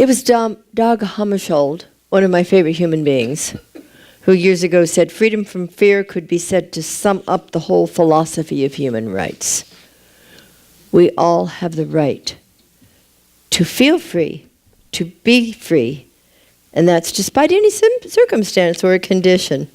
It was Dag Hammarskjöld, one of my favorite human beings, who years ago said, freedom from fear could be said to sum up the whole philosophy of human rights. We all have the right to feel free, to be free, and that's despite any circumstance or condition.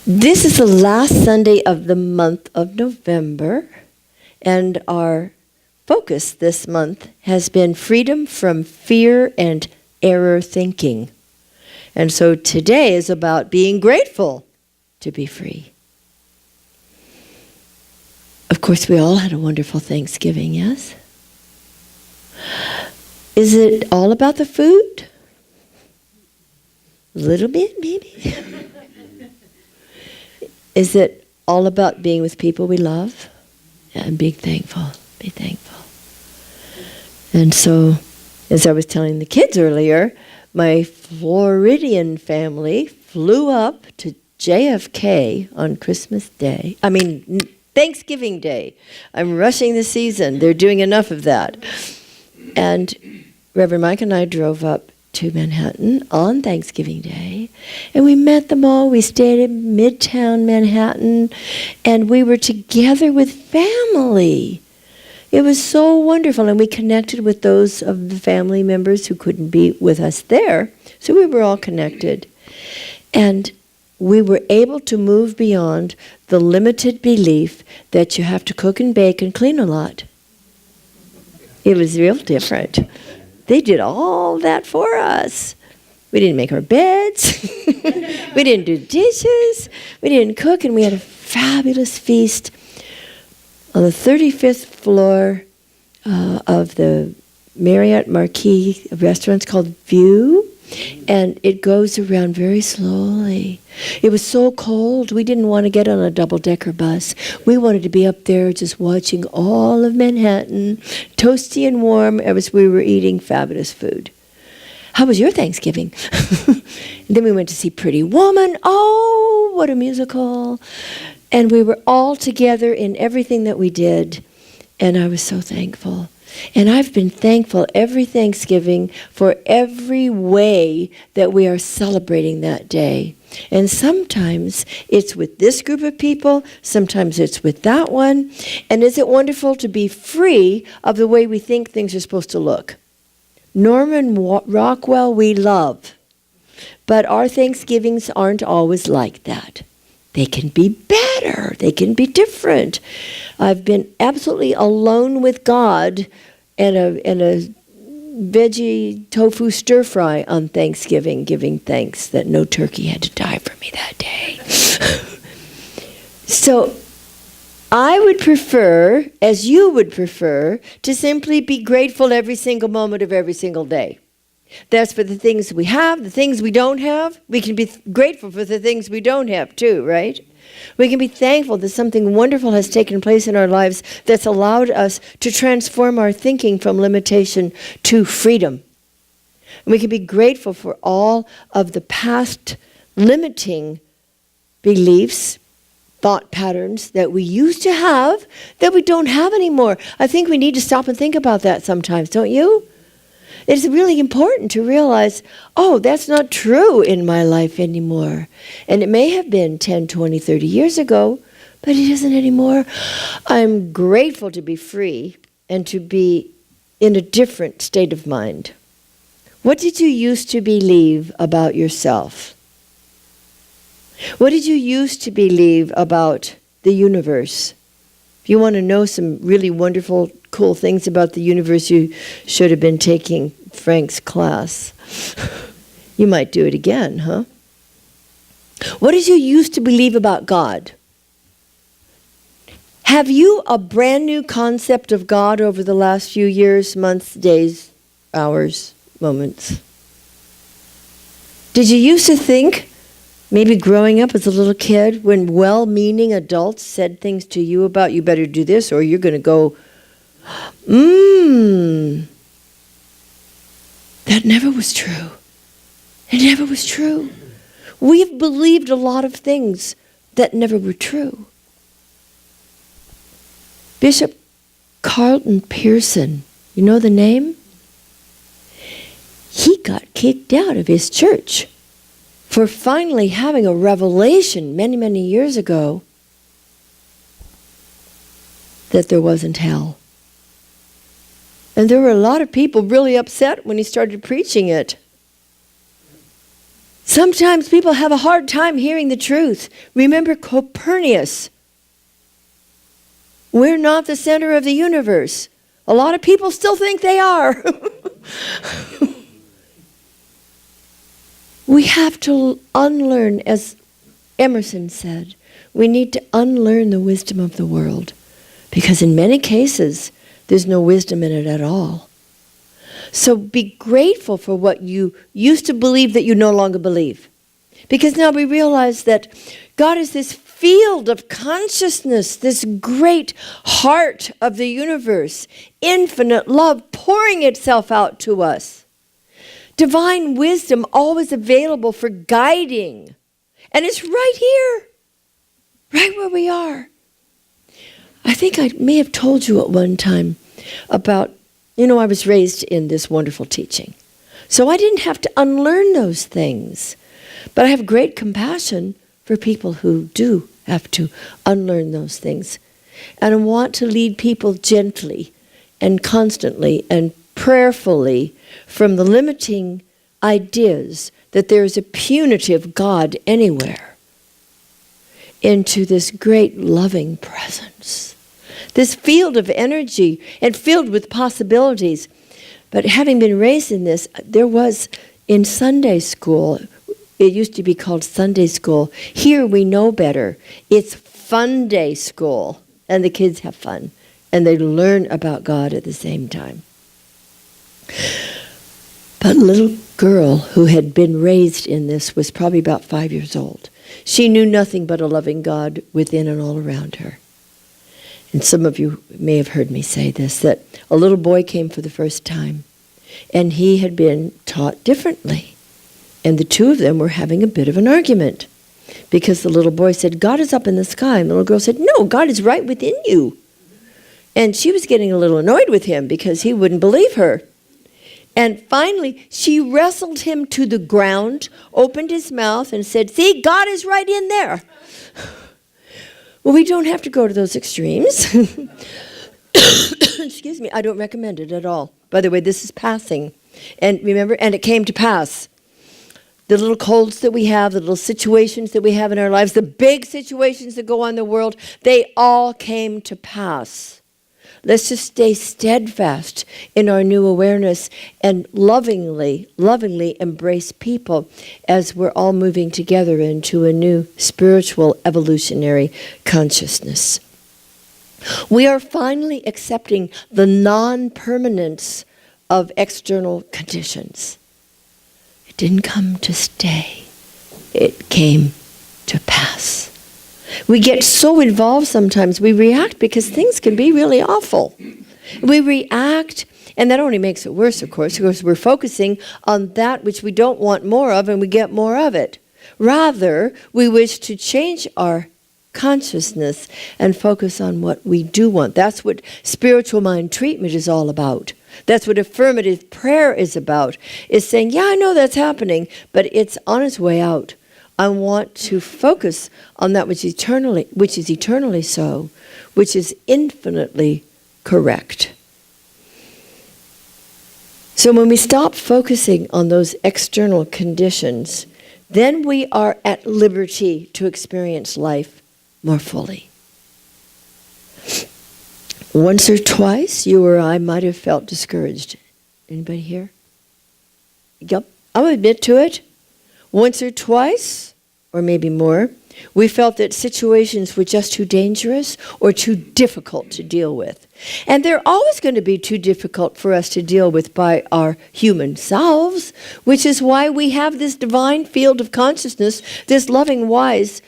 This is the last Sunday of the month of November, and our focus this month has been freedom from fear and error thinking. And so today is about being grateful to be free. Of course, we all had a wonderful Thanksgiving, yes? Is it all about the food? A little bit, maybe? Is it all about being with people we love? And being thankful, be thankful. And so, as I was telling the kids earlier, my Floridian family flew up to JFK on Thanksgiving Day. I'm rushing the season. They're doing enough of that. And Reverend Mike and I drove up to Manhattan on Thanksgiving Day, and we met them all. We stayed in Midtown Manhattan, and we were together with family. It was so wonderful, and we connected with those of the family members who couldn't be with us there, so we were all connected. And we were able to move beyond the limited belief that you have to cook and bake and clean a lot. It was real different. They did all that for us. We didn't make our beds. We didn't do dishes. We didn't cook, and we had a fabulous feast on the 35th floor of the Marriott Marquis restaurant called View, and it goes around very slowly. It was so cold, we didn't want to get on a double-decker bus. We wanted to be up there just watching all of Manhattan, toasty and warm, as we were eating fabulous food. How was your Thanksgiving? And then we went to see Pretty Woman. Oh, what a musical. And we were all together in everything that we did, and I was so thankful. And I've been thankful every Thanksgiving for every way that we are celebrating that day. And sometimes it's with this group of people, sometimes it's with that one. And is it wonderful to be free of the way we think things are supposed to look? Norman Rockwell we love, but our Thanksgivings aren't always like that. They can be better. They can be different. I've been absolutely alone with God and a veggie tofu stir fry on Thanksgiving, giving thanks that no turkey had to die for me that day. So I would prefer, as you would prefer, to simply be grateful every single moment of every single day. That's for the things we have, the things we don't have. We can be grateful for the things we don't have too, right? We can be thankful that something wonderful has taken place in our lives that's allowed us to transform our thinking from limitation to freedom. And we can be grateful for all of the past limiting beliefs, thought patterns that we used to have that we don't have anymore. I think we need to stop and think about that sometimes, don't you? It's really important to realize, oh, that's not true in my life anymore. And it may have been 10, 20, 30 years ago, but it isn't anymore. I'm grateful to be free and to be in a different state of mind. What did you used to believe about yourself? What did you used to believe about the universe? If you want to know some really wonderful, cool things about the universe, you should have been taking Frank's class. You might do it again, huh? What did you used to believe about God? Have you a brand new concept of God over the last few years, months, days, hours, moments? Did you used to think, maybe growing up as a little kid, when well-meaning adults said things to you about, you better do this or you're going to go, that never was true. It never was true. We've believed a lot of things that never were true. Bishop Carlton Pearson You know the name? He got kicked out of his church for finally having a revelation many, many years ago that there wasn't hell. And there were a lot of people really upset when he started preaching it. Sometimes people have a hard time hearing the truth. Remember Copernicus. We're not the center of the universe. A lot of people still think they are. We have to unlearn, as Emerson said, we need to unlearn the wisdom of the world. Because in many cases, there's no wisdom in it at all. So be grateful for what you used to believe that you no longer believe. Because now we realize that God is this field of consciousness, this great heart of the universe, infinite love pouring itself out to us. Divine wisdom always available for guiding. And it's right here, right where we are. I think I may have told you at one time about, I was raised in this wonderful teaching. So I didn't have to unlearn those things. But I have great compassion for people who do have to unlearn those things. And I want to lead people gently and constantly and prayerfully from the limiting ideas that there is a punitive God anywhere into this great loving presence. This field of energy and filled with possibilities. But having been raised in this, there was in Sunday school, it used to be called Sunday school. Here we know better. It's fun day school. And the kids have fun. And they learn about God at the same time. But a little girl who had been raised in this was probably about 5 years old. She knew nothing but a loving God within and all around her. And some of you may have heard me say this, that a little boy came for the first time, and he had been taught differently. And the two of them were having a bit of an argument, because the little boy said, God is up in the sky. And the little girl said, no, God is right within you. And she was getting a little annoyed with him because he wouldn't believe her. And finally, she wrestled him to the ground, opened his mouth, and said, see, God is right in there. Well, we don't have to go to those extremes. Excuse me, I don't recommend it at all. By the way, this is passing. And remember, and it came to pass. The little colds that we have, the little situations that we have in our lives, the big situations that go on in the world, they all came to pass. Let's just stay steadfast in our new awareness and lovingly embrace people as we're all moving together into a new spiritual evolutionary consciousness. We are finally accepting the non-permanence of external conditions. It didn't come to stay. It came to pass. We get so involved sometimes, we react because things can be really awful. We react, and that only makes it worse, of course, because we're focusing on that which we don't want more of, and we get more of it. Rather, we wish to change our consciousness and focus on what we do want. That's what spiritual mind treatment is all about. That's what affirmative prayer is about, is saying, yeah, I know that's happening, but it's on its way out. I want to focus on that which is eternally so, which is infinitely correct. So when we stop focusing on those external conditions, then we are at liberty to experience life more fully. Once or twice, you or I might have felt discouraged. Anybody here? Yep, I'll admit to it. Once or twice, or maybe more, we felt that situations were just too dangerous or too difficult to deal with. And they're always going to be too difficult for us to deal with by our human selves, which is why we have this divine field of consciousness, this loving, wise,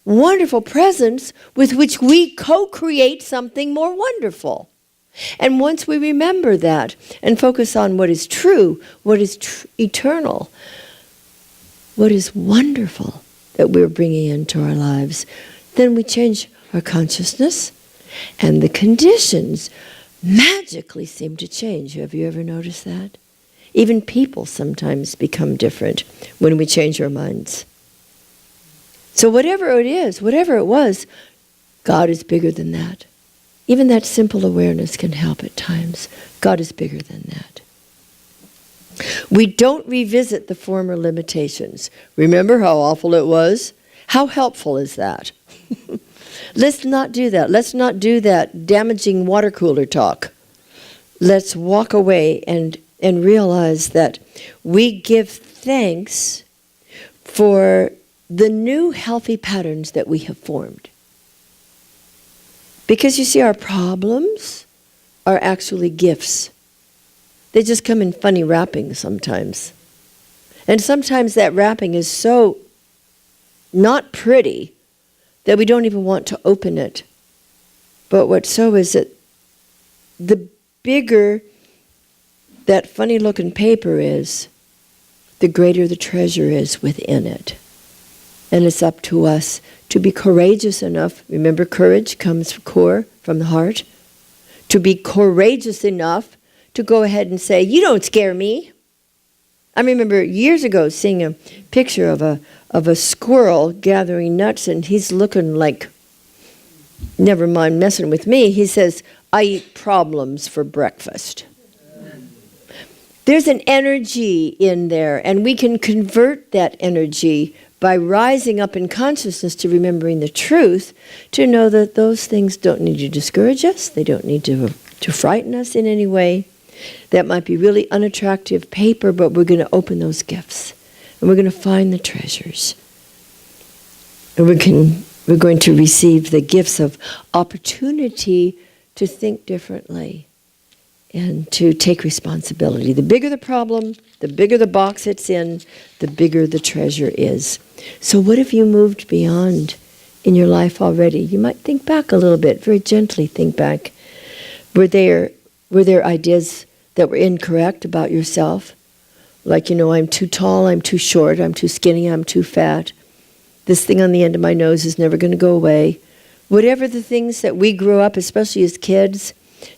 wonderful presence with which we co-create something more wonderful. And once we remember that and focus on what is true, what is eternal, what is wonderful that we're bringing into our lives, then we change our consciousness, and the conditions magically seem to change. Have you ever noticed that? Even people sometimes become different when we change our minds. So whatever it is, whatever it was, God is bigger than that. Even that simple awareness can help at times. God is bigger than that. We don't revisit the former limitations. Remember how awful it was? How helpful is that? Let's not do that. Let's not do that damaging water cooler talk. Let's walk away and realize that we give thanks for the new healthy patterns that we have formed. Because you see, our problems are actually gifts. They just come in funny wrappings sometimes. And sometimes that wrapping is so not pretty that we don't even want to open it. But what's so is that the bigger that funny looking paper is, the greater the treasure is within it. And it's up to us to be courageous enough. Remember, courage comes from the heart. To be courageous enough to go ahead and say, you don't scare me. I remember years ago seeing a picture of a squirrel gathering nuts, and he's looking like, never mind messing with me. He says, I eat problems for breakfast. There's an energy in there, and we can convert that energy by rising up in consciousness to remembering the truth, to know that those things don't need to discourage us. They don't need to frighten us in any way. That might be really unattractive paper, but we're going to open those gifts, and we're going to find the treasures. And we're going to receive the gifts of opportunity to think differently and to take responsibility. The bigger the problem, the bigger the box it's in, the bigger the treasure is. So what have you moved beyond in your life already? You might think back a little bit, very gently think back. Were there ideas that were incorrect about yourself? Like, I'm too tall, I'm too short, I'm too skinny, I'm too fat. This thing on the end of my nose is never going to go away. Whatever the things that we grew up, especially as kids,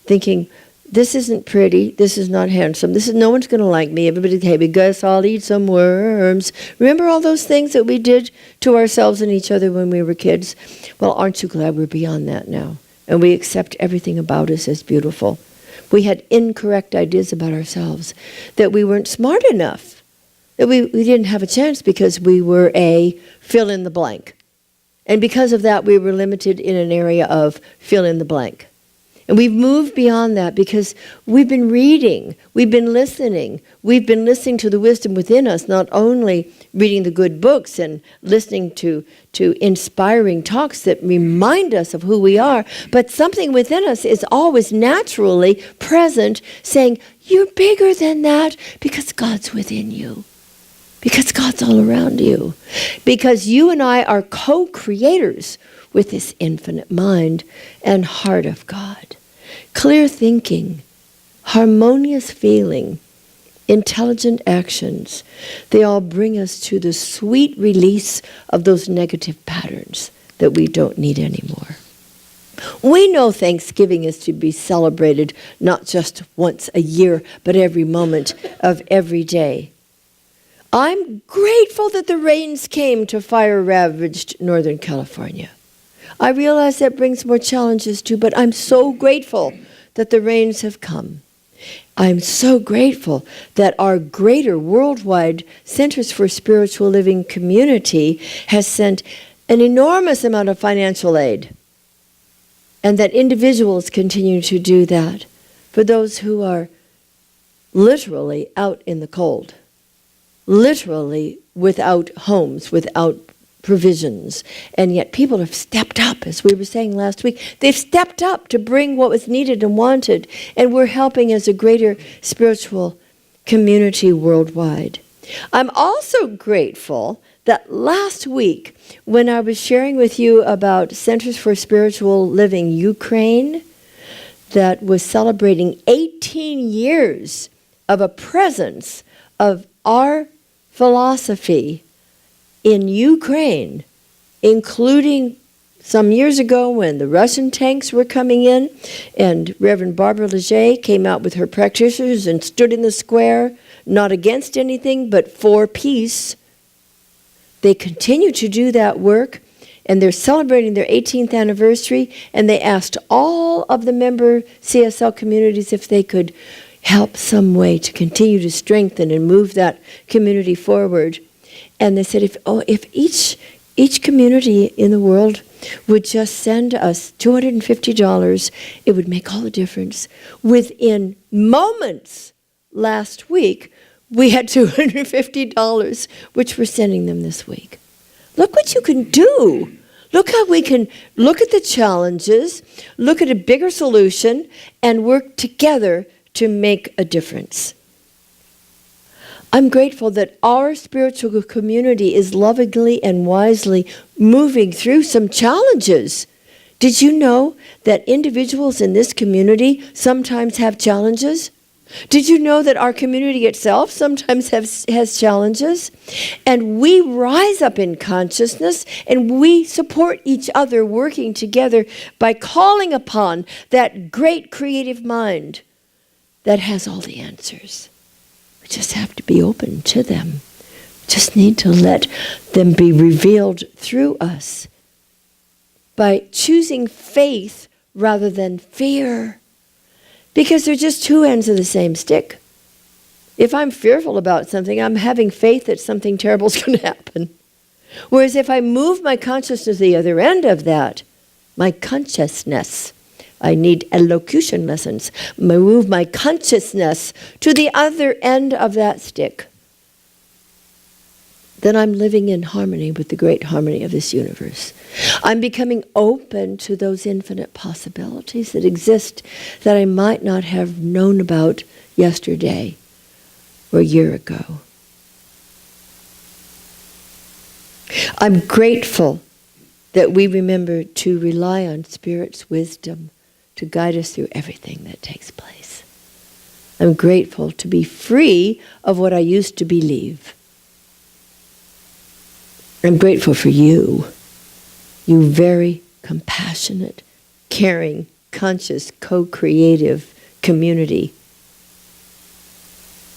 thinking, this isn't pretty, this is not handsome, no one's going to like me, everybody, hey, we guess I'll eat some worms. Remember all those things that we did to ourselves and each other when we were kids? Well, aren't you glad we're beyond that now? And we accept everything about us as beautiful. We had incorrect ideas about ourselves, that we weren't smart enough, that we didn't have a chance because we were a fill in the blank. And because of that, we were limited in an area of fill in the blank. And we've moved beyond that because we've been reading, we've been listening to the wisdom within us, not only reading the good books and listening to inspiring talks that remind us of who we are, but something within us is always naturally present saying, you're bigger than that because God's within you. Because God's all around you. Because you and I are co-creators with this infinite mind and heart of God. Clear thinking, harmonious feeling, intelligent actions, they all bring us to the sweet release of those negative patterns that we don't need anymore. We know Thanksgiving is to be celebrated not just once a year, but every moment of every day. I'm grateful that the rains came to fire-ravaged Northern California. I realize that brings more challenges too, but I'm so grateful that the rains have come. I'm so grateful that our greater worldwide Centers for Spiritual Living community has sent an enormous amount of financial aid, and that individuals continue to do that for those who are literally out in the cold, literally without homes, without provisions. And yet people have stepped up, as we were saying last week. They've stepped up to bring what was needed and wanted, and we're helping as a greater spiritual community worldwide. I'm also grateful that last week, when I was sharing with you about Centers for Spiritual Living Ukraine, that was celebrating 18 years of a presence of our philosophy in Ukraine, including some years ago when the Russian tanks were coming in, and Reverend Barbara Leger came out with her practitioners and stood in the square, not against anything, but for peace. They continue to do that work, and they're celebrating their 18th anniversary, and they asked all of the member CSL communities if they could help some way to continue to strengthen and move that community forward. And they said, if each community in the world would just send us $250, it would make all the difference. Within moments last week, we had $250, which we're sending them this week. Look what you can do. Look how we can look at the challenges, look at a bigger solution, and work together to make a difference. I'm grateful that our spiritual community is lovingly and wisely moving through some challenges. Did you know that individuals in this community sometimes have challenges? Did you know that our community itself sometimes has challenges? And we rise up in consciousness and we support each other working together by calling upon that great creative mind that has all the answers. We just have to be open to them. We just need to let them be revealed through us by choosing faith rather than fear. Because they're just two ends of the same stick. If I'm fearful about something, I'm having faith that something terrible is going to happen. Whereas if I move my consciousness to the other end of that, my consciousness, I need elocution lessons, move my consciousness to the other end of that stick, then I'm living in harmony with the great harmony of this universe. I'm becoming open to those infinite possibilities that exist that I might not have known about yesterday or a year ago. I'm grateful that we remember to rely on Spirit's wisdom to guide us through everything that takes place. I'm grateful to be free of what I used to believe. I'm grateful for you very compassionate, caring, conscious, co-creative community.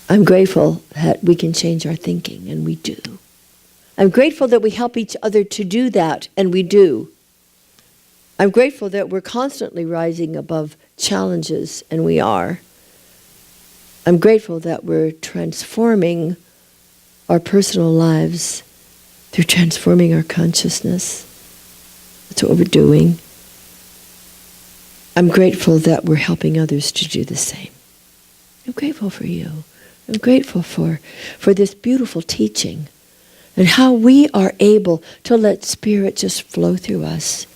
I'm grateful that we can change our thinking, and we do. I'm grateful that we help each other to do that, and we do. I'm grateful that we're constantly rising above challenges, and we are. I'm grateful that we're transforming our personal lives through transforming our consciousness. That's what we're doing. I'm grateful that we're helping others to do the same. I'm grateful for you. I'm grateful for this beautiful teaching and how we are able to let Spirit just flow through us,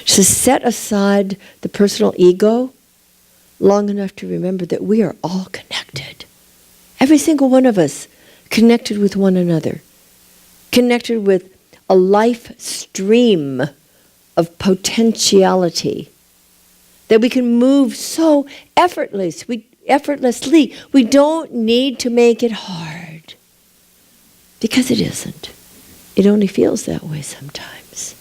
to set aside the personal ego long enough to remember that we are all connected. Every single one of us connected with one another, connected with a life stream of potentiality that we can move so effortlessly. We don't need to make it hard because it isn't. It only feels that way sometimes.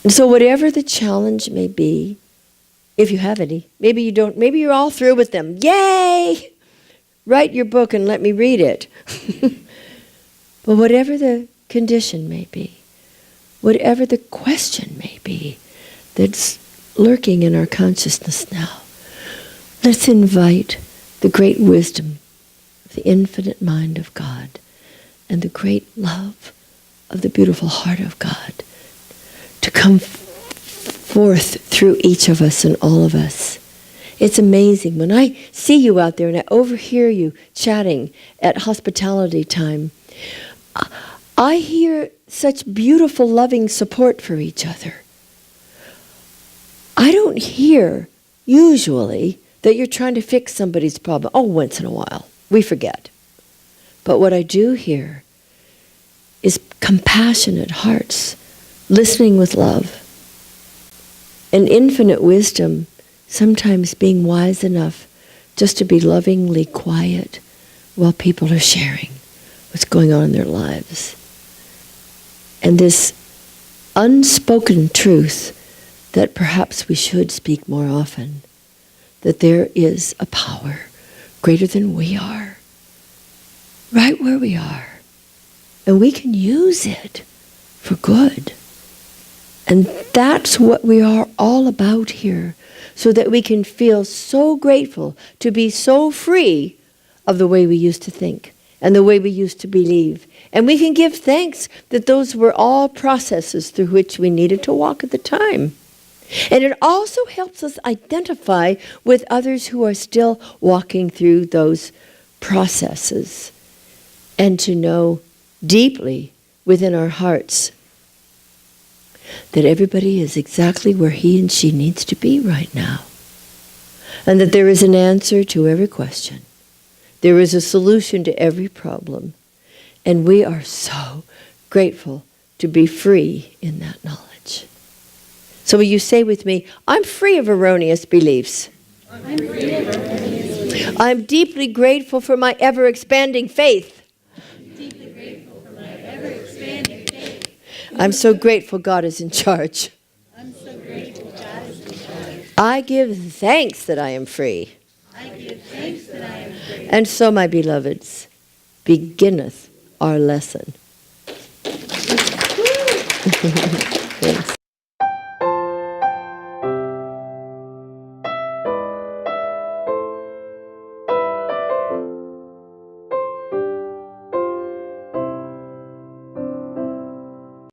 And so whatever the challenge may be, if you have any, maybe you don't, maybe you're all through with them. Yay! Write your book and let me read it. But whatever the condition may be, whatever the question may be that's lurking in our consciousness now, let's invite the great wisdom of the infinite mind of God and the great love of the beautiful heart of God to come forth through each of us and all of us. It's amazing. When I see you out there and I overhear you chatting at hospitality time, I hear such beautiful, loving support for each other. I don't hear, usually, that you're trying to fix somebody's problem. Oh, once in a while. We forget. But what I do hear is compassionate hearts, listening with love, and infinite wisdom, sometimes being wise enough just to be lovingly quiet while people are sharing what's going on in their lives. And this unspoken truth that perhaps we should speak more often, that there is a power greater than we are, right where we are, and we can use it for good. And that's what we are all about here, so that we can feel so grateful to be so free of the way we used to think and the way we used to believe. And we can give thanks that those were all processes through which we needed to walk at the time. And it also helps us identify with others who are still walking through those processes, and to know deeply within our hearts that everybody is exactly where he and she needs to be right now. And that there is an answer to every question. There is a solution to every problem. And we are so grateful to be free in that knowledge. So will you say with me, I'm free of erroneous beliefs. I'm free of erroneous beliefs. I'm deeply grateful for my ever-expanding faith. Deeply grateful for my ever-expanding faith. I'm so grateful God is in charge. I'm so grateful God is in charge. I give thanks that I am free. I give thanks that I am free. And so, my beloveds, beginneth our lesson. Thanks.